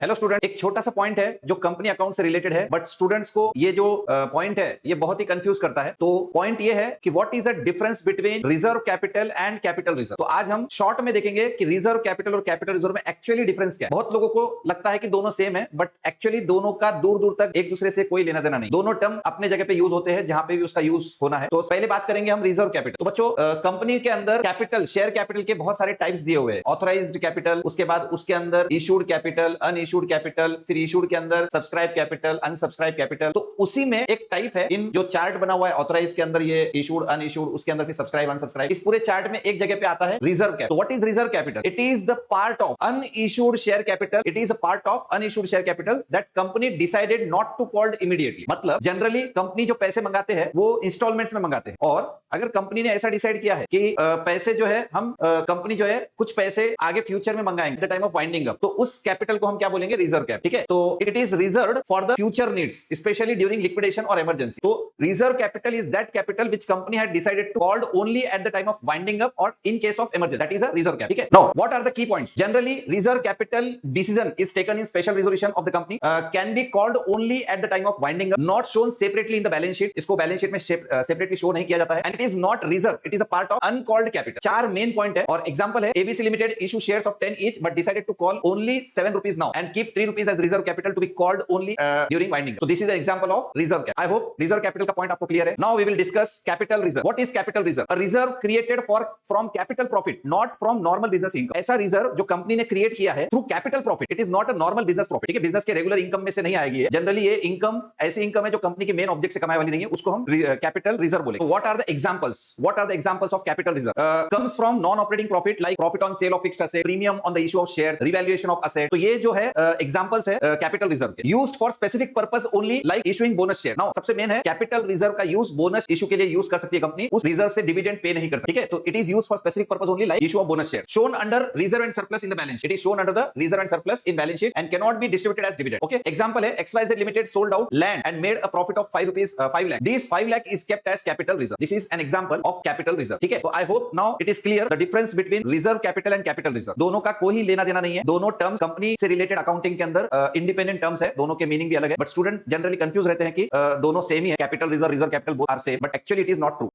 Hello student, एक छोटा सा पॉइंट है जो कंपनी अकाउंट से रिलेटेड है, बट स्टूडेंट्स को ये जो पॉइंट है ये बहुत ही कंफ्यूज करता है। तो पॉइंट ये है कि what is the difference between reserve capital and capital reserve. तो आज हम शॉर्ट में देखेंगे कि रिजर्व कैपिटल और कैपिटल रिजर्व में एक्चुअली डिफरेंस क्या है। बहुत लोगों को लगता है कि दोनों सेम है, बट एक्चुअली दोनों का दूर दूर तक एक दूसरे से कोई लेना देना नहीं। दोनों टर्म अपने जगह पे यूज होते हैं जहां पे भी उसका यूज होना है। तो पहले बात करेंगे हम रिजर्व कैपिटल। तो बच्चों, कंपनी के अंदर कैपिटल, शेयर कैपिटल के बहुत सारे टाइप्स दिए हुए हैं। ऑथराइज्ड कैपिटल, उसके बाद उसके अंदर इशूड कैपिटल, अनइशूड कैपिटल, फिर इशूड के अंदर सब्सक्राइब कैपिटल, अनसब्सक्राइब कैपिटल। तो उसी में एक टाइप है, इन जो चार्ट बना हुआ है ऑथराइज के अंदर ये इशूड अनइशूड, उसके अंदर फिर सब्सक्राइब अनसब्सक्राइब, इस पूरे चार्ट में एक जगह पे आता है रिजर्व कैपिटल। तो what is reserve capital? It is the part of unissued share capital, it is a part of unissued share capital that company decided not to called immediately. मतलब जनरली कंपनी जो पैसे मंगाते हैं वो installments में मंगाते हैं, और अगर कंपनी ने ऐसा डिसाइड किया है कि पैसे जो है हम कंपनी जो है कुछ पैसे आगे फ्यूचर में मंगाएंगे the time of winding up, तो उस कैपिटल को हम क्या बोलेंगे? Reserve capital. ठीक है, तो it is reserved for the future needs, specially during liquidation और इमरजेंसी। तो reserve capital is that capital which company had decided to called only at the time of winding up और in case of emergency, that is a reserve capital. ठीक है, now what are the की points? Generally reserve capital decision is taken in special resolution of the company, can be called only at the time of winding up, not shown separately in the balance sheet. इसको balance sheet में separately show नहीं किया जाता है, and it is not reserve, it is a part of uncalled capital. चार main point है, और example है ABC limited issue shares of 10 each but decided to call only 7 rupees now and keep 3 rupees as reserve capital to be called only during winding up. So this is an example of reserve capital. I hope reserve capital का point आपको clear है. Now we will discuss capital reserve. What is capital reserve? A reserve created from capital profit, not from normal business income. ऐसा reserve जो company ने create किया है through capital profit. It is not a normal business profit. ठीक है, business के regular income में से नहीं आएगी है. Generally ये income ऐसी income है जो कंपनी के main object से कमाए वाली नहीं है, उसको हम capital reserve बोलेंगे. So what are the examples? What are the examples of capital reserve? Comes from non-operating profit like profit on sale of fixed asset, premium on the issue of shares, revaluation of asset. तो ये जो है examples है capital reserve के. Used for specific purpose only like issuing bonus share. Now सबसे main है capital reserve का use bonus issue के लिए use कर सकती है कंपनी, उस reserve से dividend pay नहीं कर सकती. ठीक है, तो it is used for specific purpose only like issue of bonus share. Shown under reserve and surplus in the balance sheet. It is shown under the reserve and surplus in balance sheet and cannot be distributed as dividend. Okay, example है XYZ Limited sold out land and made a profit of 5 rupees 5 lakh. This 5 lakh is kept as capital reserve. This is an example of capital reserve. ठीक है, तो I hope now it is clear the difference between reserve capital and capital reserve. दोनों का कोई लेना देना नहीं है, दोनों टर्म्स कंपनी से रिलेटेड अकाउंटिंग के अंदर इंडिपेंडेंट टर्म्स है, दोनों के मीनिंग भी अलग है, बट स्टूडेंट जनरली कंफ्यूज रहते हैं कि दोनों सेम ही है, capital reserve, reserve capital both are same, but actually it is not true.